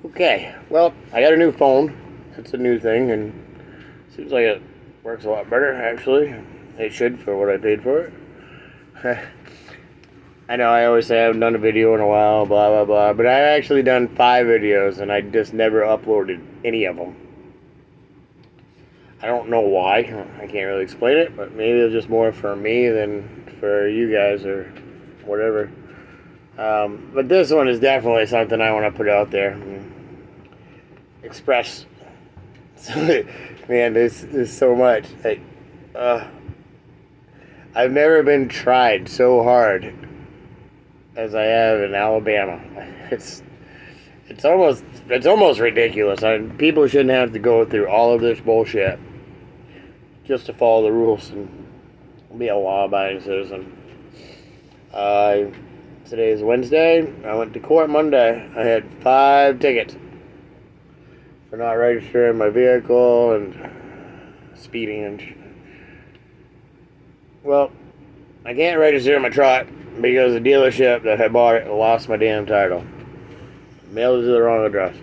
Okay, well, I got a new phone. It's a new thing, and seems like it works a lot better, actually. It should for what I paid for it. I know I always say I haven't done a video in a while, blah, blah, blah, but I've actually done 5 videos, and I just never uploaded any of them. I don't know why. I can't really explain it, but maybe it's just more for me than for you guys or whatever. But this one is definitely something I want to put out there and express. Man, there's so much. I've never been tried so hard as I have in Alabama. It's almost ridiculous. People shouldn't have to go through all of this bullshit just to follow the rules and be a law-abiding citizen. Today is Wednesday. I went to court Monday. I had 5 tickets for not registering my vehicle and speeding and well, I can't register my truck because the dealership that I bought it lost my damn title. Mailed it to the wrong address.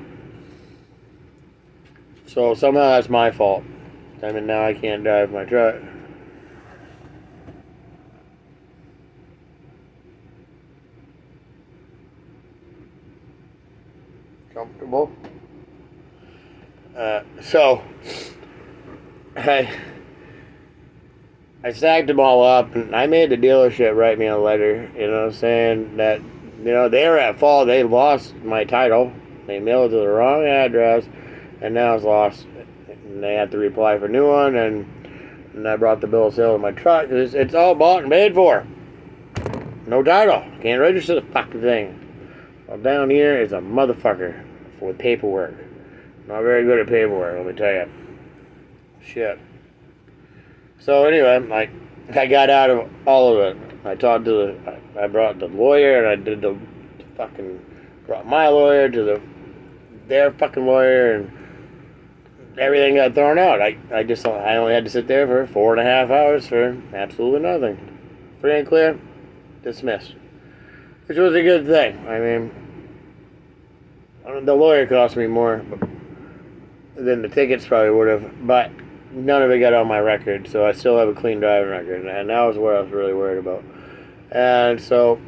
So somehow that's my fault. I mean, now I can't drive my truck. Comfortable. So I stacked them all up, and I made the dealership write me a letter, saying that, they were at fault. They lost my title. They mailed it to the wrong address, and now it's lost. And they had to reapply for a new one, and I brought the bill of sale of my truck. It's all bought and paid for. No title. Can't register the fucking thing. Well, down here is a motherfucker with paperwork. Not very good at paperwork, let me tell you. Shit. So anyway, I got out of all of it. I brought the lawyer, and I did brought my lawyer to their fucking lawyer, and everything got thrown out. I only had to sit there for 4.5 hours for absolutely nothing. Free and clear, dismissed. Which was a good thing. I mean, the lawyer cost me more than the tickets probably would have, but none of it got on my record, so I still have a clean driving record, and that was what I was really worried about. And so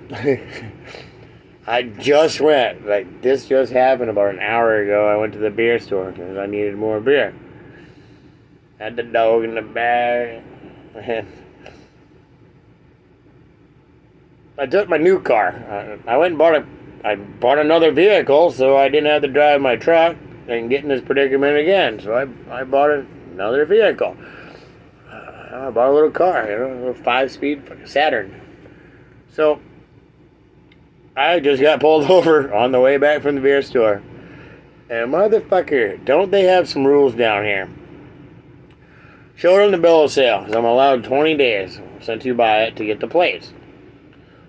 I just went, this just happened about an hour ago. I went to the beer store because I needed more beer. Had the dog in the bag, and I took my new car. I went and bought another vehicle, so I didn't have to drive my truck and get in this predicament again. So I bought another vehicle. I bought a little car, a little 5-speed Saturn. So I just got pulled over on the way back from the beer store. And motherfucker, don't they have some rules down here? Showed them the bill of sale, because I'm allowed 20 days since you buy it to get the plates.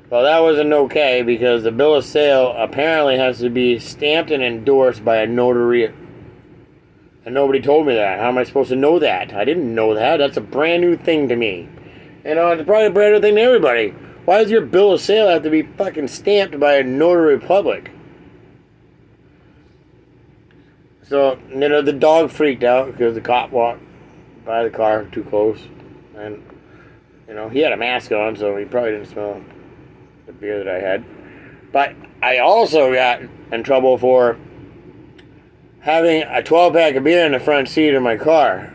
Well, that wasn't okay, because the bill of sale apparently has to be stamped and endorsed by a notary. And nobody told me that. How am I supposed to know that? I didn't know that. That's a brand new thing to me. It's probably a brand new thing to everybody. Why does your bill of sale have to be fucking stamped by a notary public? So, the dog freaked out because the cop walked by the car too close. And, he had a mask on, so he probably didn't smell the beer that I had. But I also got in trouble for having a 12-pack of beer in the front seat of my car.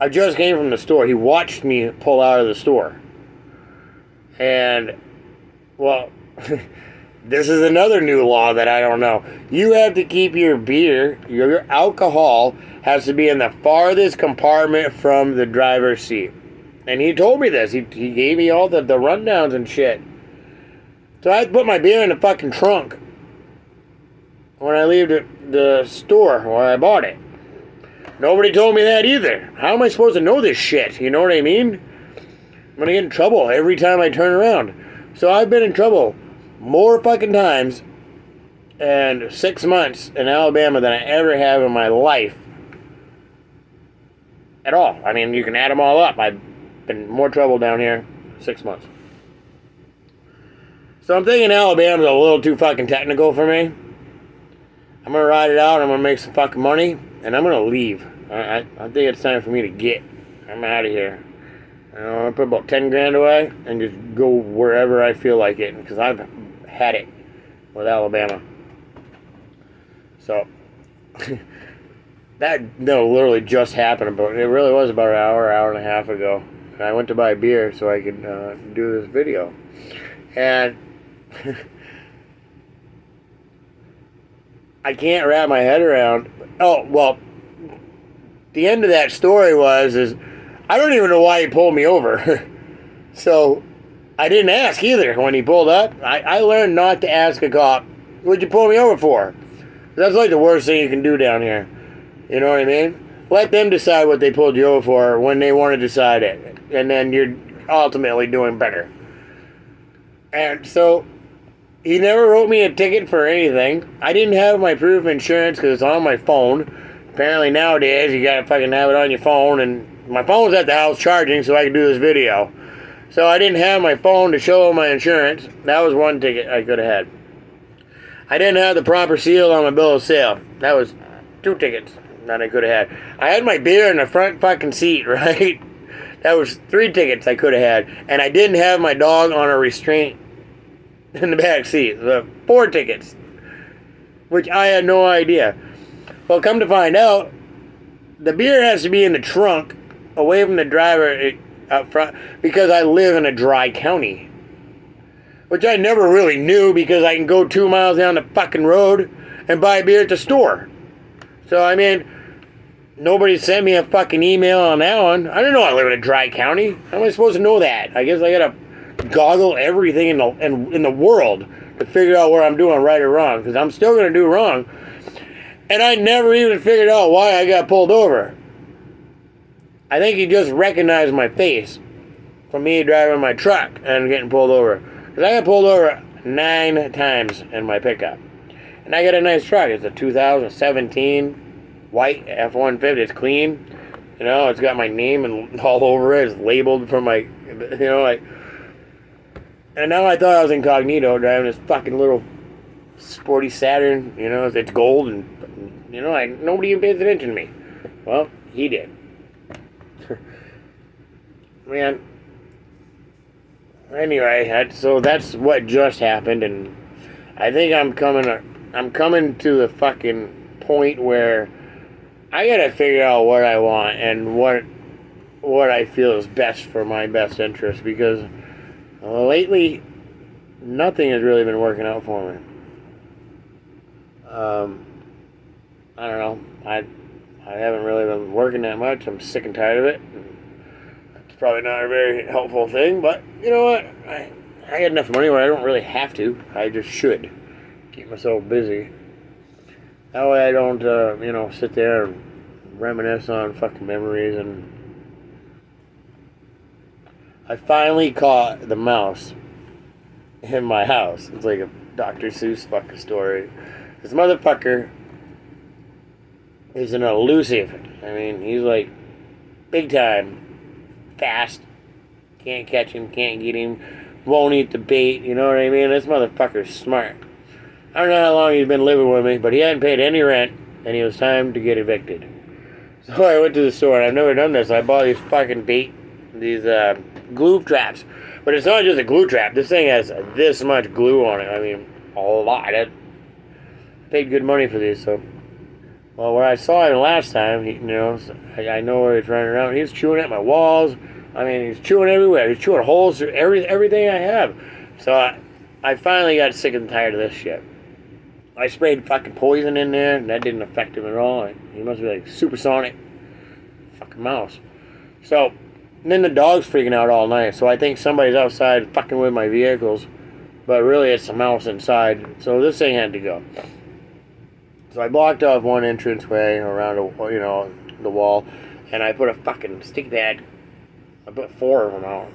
I just came from the store. He watched me pull out of the store. And, well, this is another new law that I don't know. You have to keep your beer, your alcohol, has to be in the farthest compartment from the driver's seat. And he told me this. He gave me all the rundowns and shit. So I had to put my beer in the fucking trunk when I leave the store where I bought it. Nobody told me that either. How am I supposed to know this shit? You know what I mean? I'm gonna get in trouble every time I turn around. So I've been in trouble more fucking times in 6 months in Alabama than I ever have in my life. At all. I mean, you can add them all up. I've been in more trouble down here 6 months. So I'm thinking Alabama's a little too fucking technical for me. I'm gonna ride it out. I'm gonna make some fucking money, and I'm gonna leave. I think it's time for me to get. I'm out of here. I'm gonna put about 10 grand away and just go wherever I feel like it, because I've had it with Alabama. So that literally just happened. But it really was about an hour and a half ago. And I went to buy beer so I could do this video, and I can't wrap my head around. Oh well, the end of that story is I don't even know why he pulled me over. So I didn't ask either when he pulled up. I learned not to ask a cop, "What'd you pull me over for?" That's like the worst thing you can do down here. You know what I mean? Let them decide what they pulled you over for when they want to decide it. And then you're ultimately doing better. And so he never wrote me a ticket for anything. I didn't have my proof of insurance because it's on my phone. Apparently nowadays you gotta fucking have it on your phone, and my phone's at the house charging so I can do this video. So I didn't have my phone to show my insurance. That was one ticket I could have had. I didn't have the proper seal on my bill of sale. That was 2 tickets that I could have had. I had my beer in the front fucking seat, right? That was 3 tickets I could have had. And I didn't have my dog on a restraint in the back seat. So 4 tickets. Which I had no idea. Well, come to find out, the beer has to be in the trunk, away from the driver up front, because I live in a dry county. Which I never really knew, because I can go 2 miles down the fucking road and buy beer at the store. So, I mean, nobody sent me a fucking email on that one. I don't know I live in a dry county. How am I supposed to know that? I guess I gotta goggle everything in the world to figure out where I'm doing right or wrong, because I'm still gonna do wrong. And I never even figured out why I got pulled over. I think he just recognized my face from me driving my truck and getting pulled over. Because I got pulled over 9 times in my pickup. And I got a nice truck. It's a 2017 white F-150. It's clean. You know, it's got my name and all over it. It's labeled for my, you know, like. And now I thought I was incognito driving this fucking little sporty Saturn. You know, it's gold, and, you know, nobody even pays attention to me. Well, he did. Man. Anyway, so that's what just happened, and I think I'm coming to the fucking point where I gotta figure out what I want and what I feel is best for my best interest, because lately nothing has really been working out for me. I don't know. I haven't really been working that much. I'm sick and tired of it. It's probably not a very helpful thing, but you know what? I got enough money where I don't really have to. I just should keep myself busy. That way I don't, you know, sit there and reminisce on fucking memories. And I finally caught the mouse in my house. It's like a Dr. Seuss fucking story. This motherfucker is an elusive. I mean, he's like big time. Fast. Can't catch him, can't get him. Won't eat the bait, you know what I mean? This motherfucker's smart. I don't know how long he's been living with me, but he hadn't paid any rent, and it was time to get evicted. So I went to the store, and I've never done this. I bought these fucking bait, these glue traps. But it's not just a glue trap. This thing has this much glue on it. I mean, a lot. I paid good money for these, so. Well, where I saw him last time, you know, I know where he's running around. He's chewing at my walls. I mean, he's chewing everywhere. He's chewing holes through everything I have. So I finally got sick and tired of this shit. I sprayed fucking poison in there, and that didn't affect him at all. He must be like supersonic. Fucking mouse. So, and then the dog's freaking out all night. So I think somebody's outside fucking with my vehicles. But really, it's a mouse inside. So this thing had to go. So I blocked off one entranceway around, you know, the wall, and I put a fucking stick pad. I put 4 of them out,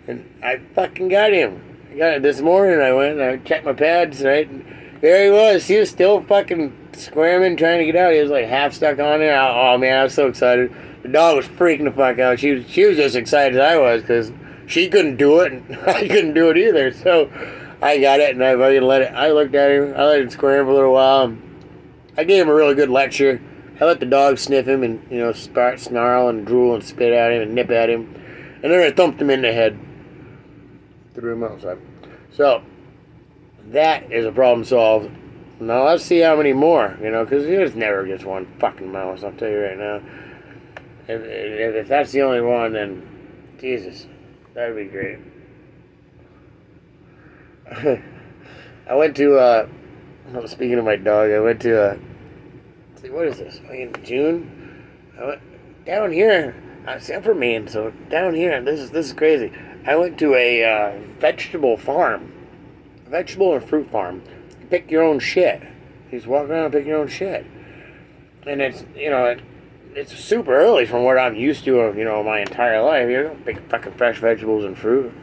and I fucking got him. I got it this morning. I went and I checked my pads, right? And there he was. He was still fucking squirming, trying to get out. He was like half stuck on there. Oh man, I was so excited. The dog was freaking the fuck out. She was just excited as I was, because she couldn't do it, and I couldn't do it either. So I got it, and I fucking let it. I looked at him. I let him squirm for a little while. I gave him a really good lecture. I let the dog sniff him and, start snarl and drool and spit at him and nip at him. And then I thumped him in the head. Threw him outside. So, that is a problem solved. Now let's see how many more, because there's never just one fucking mouse, I'll tell you right now. If that's the only one, then, Jesus, that'd be great. I went to, speaking of my dog, I went to, what is this, in June? I went down here, I'm from Maine, so down here, this is crazy. I went to a vegetable farm, a vegetable and fruit farm. You pick your own shit. You just walk around and pick your own shit. And it's, it's super early from what I'm used to, my entire life. You don't pick fucking fresh vegetables and fruit.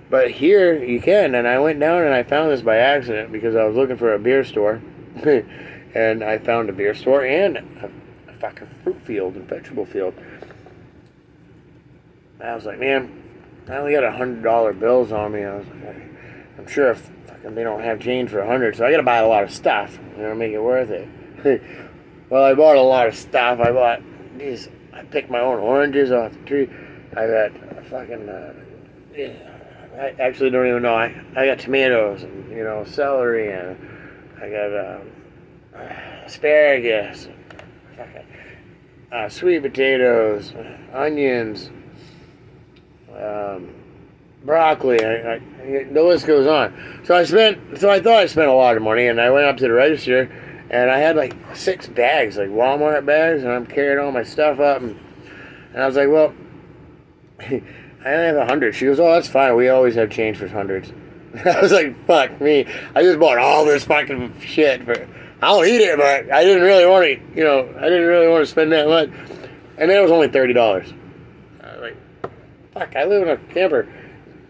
But here, you can, and I went down and I found this by accident because I was looking for a beer store. And I found a beer store and a fucking fruit field and vegetable field. I was like, man, I only got $100 bills on me. I was like, I'm sure if fucking they don't have change for $100, so I got to buy a lot of stuff, make it worth it. Well, I bought a lot of stuff. I picked my own oranges off the tree. I got fucking, I actually don't even know. I got tomatoes and, celery, and I got asparagus, sweet potatoes, onions, broccoli. The list goes on. So I thought I spent a lot of money, and I went up to the register, and I had like 6 bags, like Walmart bags, and I'm carrying all my stuff up, and I was like, well, I only have 100. She goes, oh, that's fine. We always have change for hundreds. I was like, fuck me. I just bought all this fucking shit I'll eat it, but I didn't really want to, I didn't really want to spend that much. And then it was only $30. I was like, fuck, I live in a camper.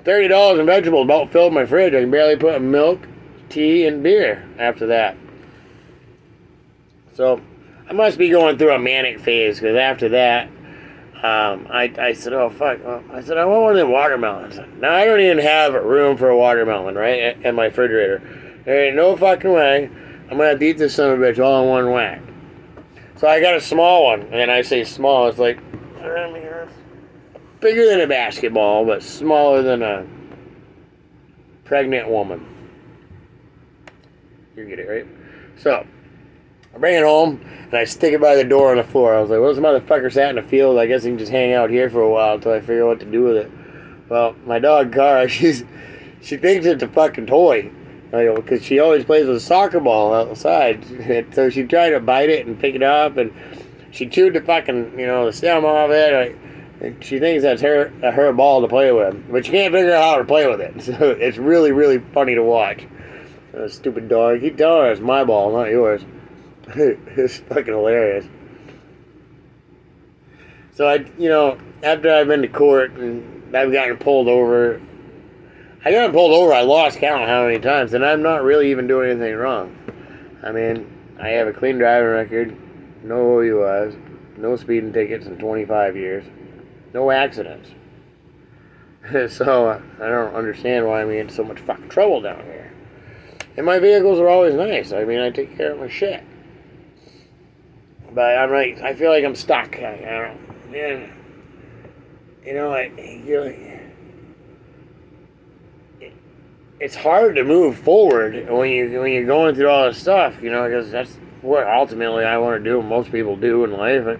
$30 in vegetables about filled my fridge. I can barely put milk, tea, and beer after that. So I must be going through a manic phase, because after that, I said, oh, fuck. I said, I want one of them watermelons. Now, I don't even have room for a watermelon, right, in my refrigerator. There ain't no fucking way I'm going to have to eat this son of a bitch all in one whack. So I got a small one. And I say small, it's like bigger than a basketball, but smaller than a pregnant woman. You get it, right? So I bring it home, and I stick it by the door on the floor. I was like, well, this motherfucker sat in the field. I guess he can just hang out here for a while until I figure out what to do with it. Well, my dog, Cara, she thinks it's a fucking toy. Because she always plays with a soccer ball outside. So she tried to bite it and pick it up, and she chewed the fucking, the stem off it. She thinks that's her ball to play with. But she can't figure out how to play with it. So it's really, really funny to watch. Stupid dog. Keep telling her it's my ball, not yours. It's fucking hilarious. So after I've been to court and I've gotten pulled over, I lost count of how many times, and I'm not really even doing anything wrong. I mean, I have a clean driving record, no OUIs, no speeding tickets in 25 years, no accidents. So I don't understand why I'm in so much fucking trouble down here. And my vehicles are always nice. I mean, I take care of my shit. But I feel like I'm stuck. I don't, man. It's hard to move forward when you're going through all this stuff, because that's what ultimately I want to do. Most people do in life,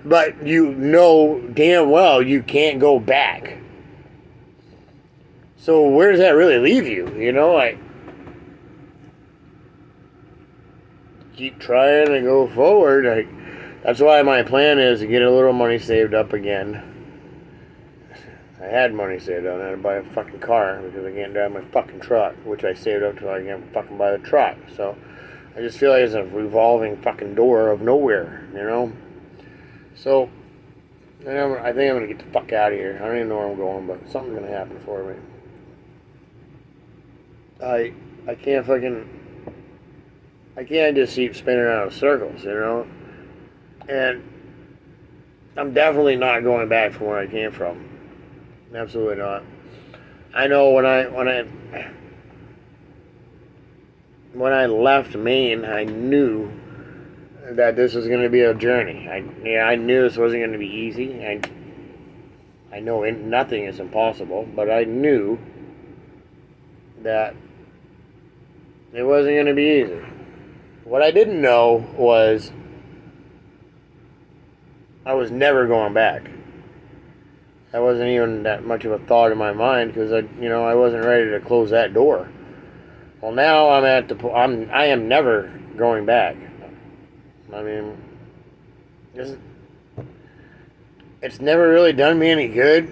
but damn well you can't go back. So where does that really leave you? Keep trying to go forward. That's why my plan is to get a little money saved up again. I had money saved up. I had to buy a fucking car because I can't drive my fucking truck, which I saved up till I can fucking buy the truck. So I just feel like it's a revolving fucking door of nowhere, So I think I'm gonna get the fuck out of here. I don't even know where I'm going, but something's gonna happen for me. I can't just keep spinning around in circles, And I'm definitely not going back from where I came from. Absolutely not. I know when I when I left Maine, I knew that this was going to be a journey. I knew this wasn't going to be easy. I know nothing is impossible, but I knew that it wasn't going to be easy. What I didn't know was I was never going back. That wasn't even that much of a thought in my mind because I wasn't ready to close that door. Well, now I'm at the I am never going back. I mean, it's never really done me any good.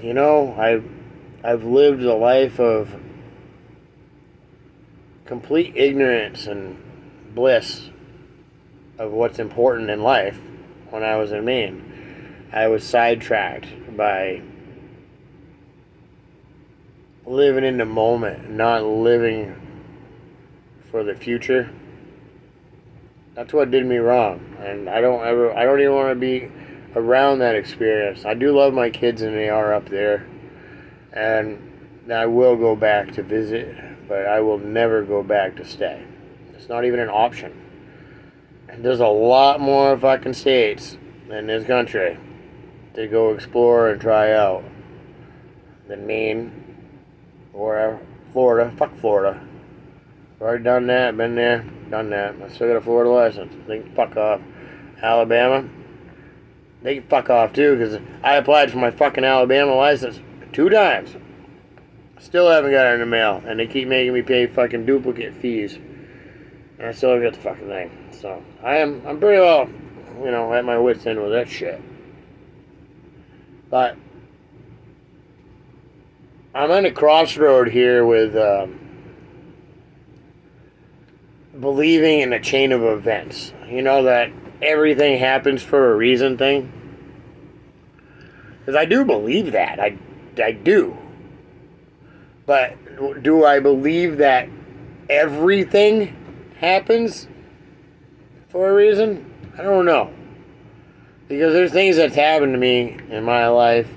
I've lived a life of complete ignorance and bliss of what's important in life. When I was in Maine, I was sidetracked by living in the moment, not living for the future. That's what did me wrong, and I don't even want to be around that experience. I do love my kids, and they are up there, and I will go back to visit, but I will never go back to stay. It's not even an option. And there's a lot more fucking states in this country to go explore and try out than Maine or Florida. Fuck Florida. I've already done that, been there, done that. I still got a Florida license. They can fuck off. Alabama, they can fuck off too, because I applied for my fucking Alabama license 2 times. Still haven't got it in the mail, and they keep making me pay fucking duplicate fees. And I still haven't got the fucking thing. So I'm pretty well, at my wit's end with that shit. But I'm on a crossroad here with believing in a chain of events. That everything happens for a reason thing. Because I do believe that. I do. But do I believe that everything happens for a reason? I don't know. Because there's things that's happened to me in my life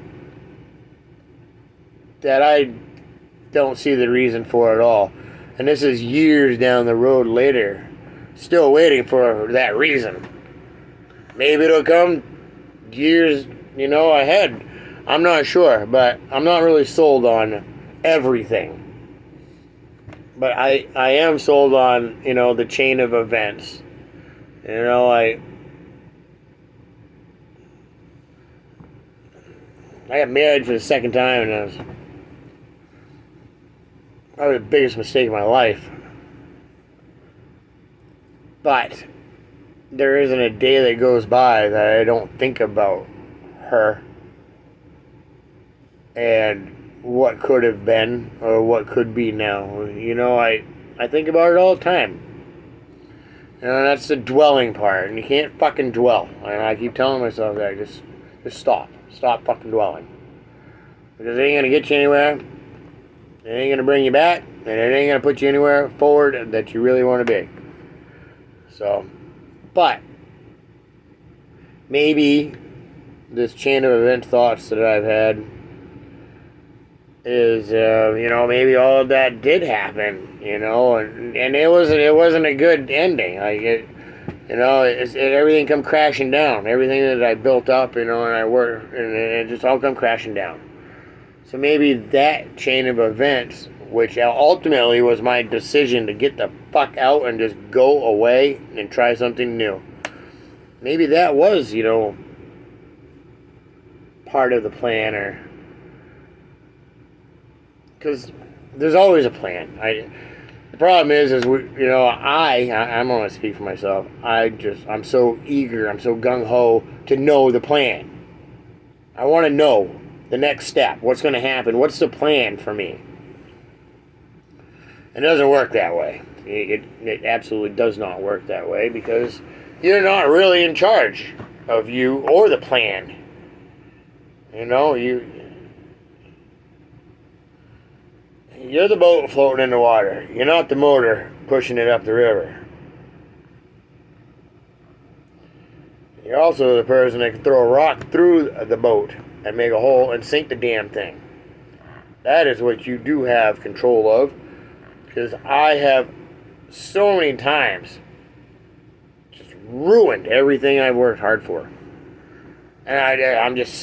that I don't see the reason for at all. And this is years down the road later, still waiting for that reason. Maybe it'll come years, ahead. I'm not sure, but I'm not really sold on everything. But I am sold on, the chain of events. I got married for the second time, and it was probably the biggest mistake of my life. But there isn't a day that goes by that I don't think about her and what could have been or what could be now. I think about it all the time. That's the dwelling part, and you can't fucking dwell. And I keep telling myself that. Just stop. Stop fucking dwelling. Because it ain't going to get you anywhere. It ain't going to bring you back. And it ain't going to put you anywhere forward that you really want to be. So, but maybe this chain of event thoughts that I've had is, maybe all of that did happen, and it wasn't a good ending. Everything come crashing down. Everything that I built up, and I worked, and it just all come crashing down. So maybe that chain of events, which ultimately was my decision to get the fuck out and just go away and try something new. Maybe that was, part of the plan, or because there's always a plan. The problem is I'm going to speak for myself. I'm so eager, I'm so gung-ho to know the plan. I want to know the next step. What's going to happen? What's the plan for me? It doesn't work that way. It absolutely does not work that way, because you're not really in charge of you or the plan. You're the boat floating in the water. You're not the motor pushing it up the river. You're also the person that can throw a rock through the boat and make a hole and sink the damn thing. That is what you do have control of. Because I have so many times just ruined everything I've worked hard for. And I just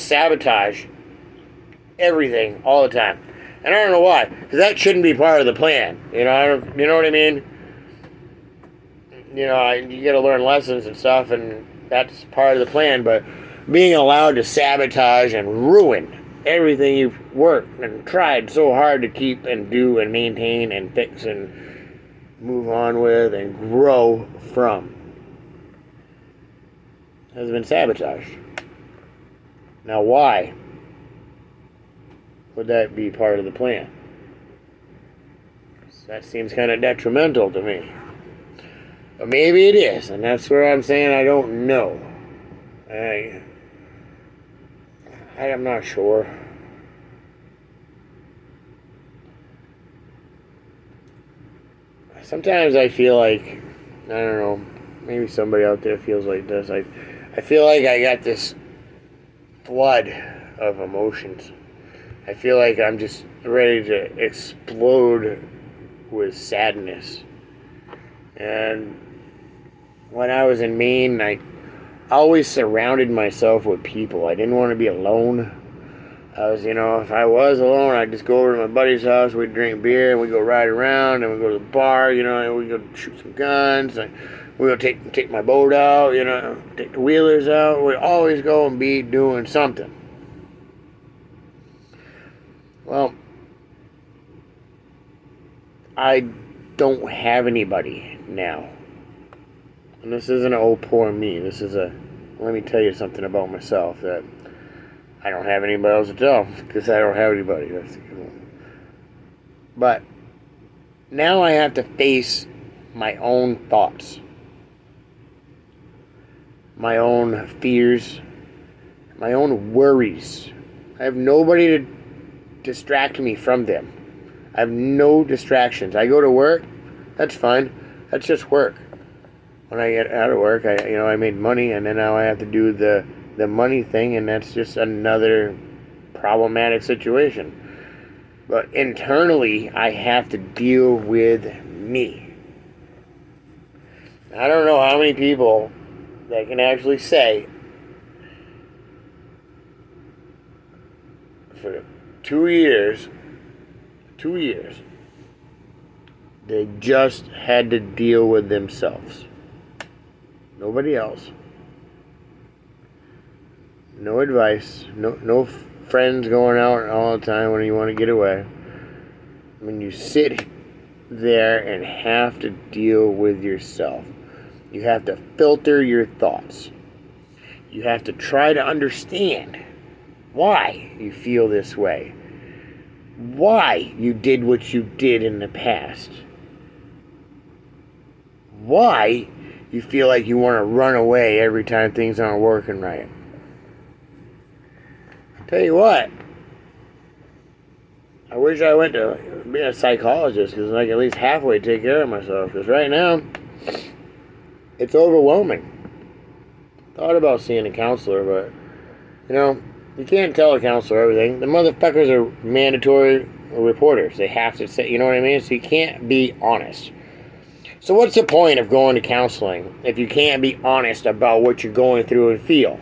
sabotage everything all the time. And I don't know why, because that shouldn't be part of the plan. You know what I mean? You know, you got to learn lessons and stuff, and that's part of the plan. But being allowed to sabotage and ruin everything you've worked and tried so hard to keep and do and maintain and fix and move on with and grow from has been sabotaged. Now, why would that be part of the plan? That seems kind of detrimental to me. But maybe it is, and that's where I'm saying I don't know. I am not sure. Sometimes I feel like, I don't know, maybe somebody out there feels like this. I feel like I got this flood of emotions. I feel like I'm just ready to explode with sadness. And when I was in Maine, I always surrounded myself with people. I didn't want to be alone. I was, if I was alone, I'd just go over to my buddy's house, we'd drink beer, and we'd go ride around, and we'd go to the bar, and we'd go shoot some guns, and we'd go take my boat out, take the wheelers out. We'd always go and be doing something. Well, I don't have anybody now. And this isn't oh poor me. This is let me tell you something about myself that I don't have anybody else to tell because I don't have anybody. That's a good one. But now I have to face my own thoughts, my own fears, my own worries. I have nobody to distract me from them. I have no distractions. I go to work, that's fine. That's just work. When I get out of work, I made money, and then now I have to do the money thing, and that's just another problematic situation. But internally, I have to deal with me. I don't know how many people that can actually say for 2 years, they just had to deal with themselves. Nobody else. No advice. No friends going out all the time when you want to get away. When you sit there and have to deal with yourself, you have to filter your thoughts. You have to try to understand why you feel this way. Why you did what you did in the past. Why you feel like you want to run away every time things aren't working right. Tell you what, I wish I went to being a psychologist because I can at least halfway take care of myself. Because right now, it's overwhelming. Thought about seeing a counselor, but you can't tell a counselor everything. The motherfuckers are mandatory reporters. They have to say, you know what I mean? So you can't be honest. So what's the point of going to counseling if you can't be honest about what you're going through and feel?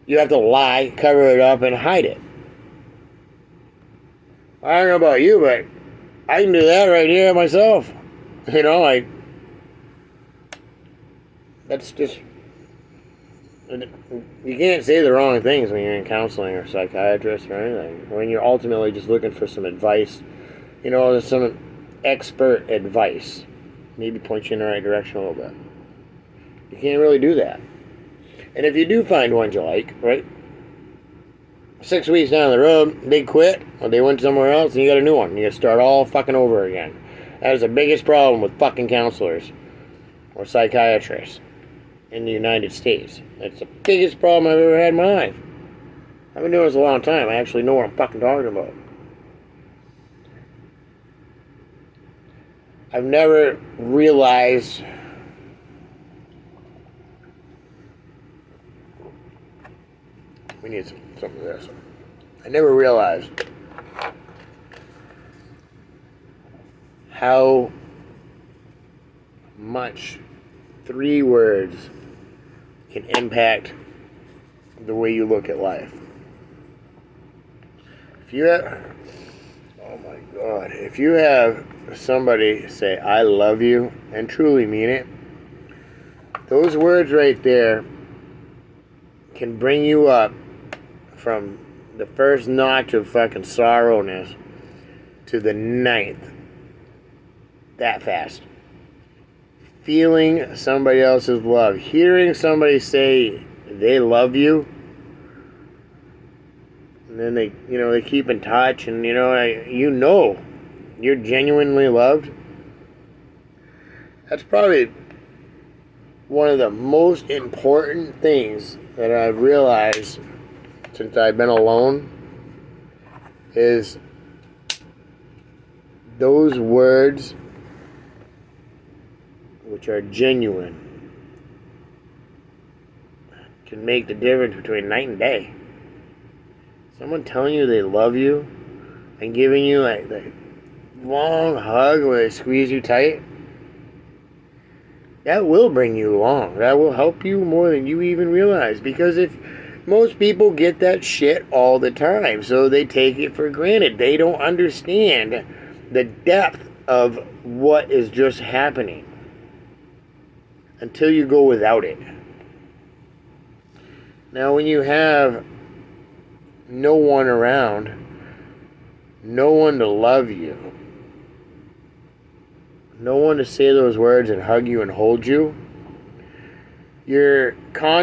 You have to lie, cover it up, and hide it. I don't know about you, but I can do that right here myself. That's just... You can't say the wrong things when you're in counseling or psychiatrist or anything. When you're ultimately just looking for some advice, there's some expert advice. Maybe point you in the right direction a little bit. You can't really do that. And if you do find one you like, right? 6 weeks down the road, they quit, or they went somewhere else, and you got a new one. You got to start all fucking over again. That is the biggest problem with fucking counselors or psychiatrists in the United States. That's the biggest problem I've ever had in my life. I've been doing this a long time. I actually know what I'm fucking talking about. I've never realized we need some of this. I never realized how much 3 words can impact the way you look at life. If you have, oh my God, if you have somebody say, I love you, and truly mean it, those words right there can bring you up from the first notch of fucking sorrowness to the 9th. That fast. Feeling somebody else's love. Hearing somebody say they love you. And then they keep in touch, and you're genuinely loved. That's probably one of the most important things that I've realized since I've been alone is those words which are genuine can make the difference between night and day. Someone telling you they love you and giving you like the long hug where they squeeze you tight, that will bring you along. That will help you more than you even realize. Because if most people get that shit all the time, so they take it for granted. They don't understand the depth of what is just happening until you go without it. Now, when you have no one around, no one to love you, no one to say those words and hug you and hold you, you're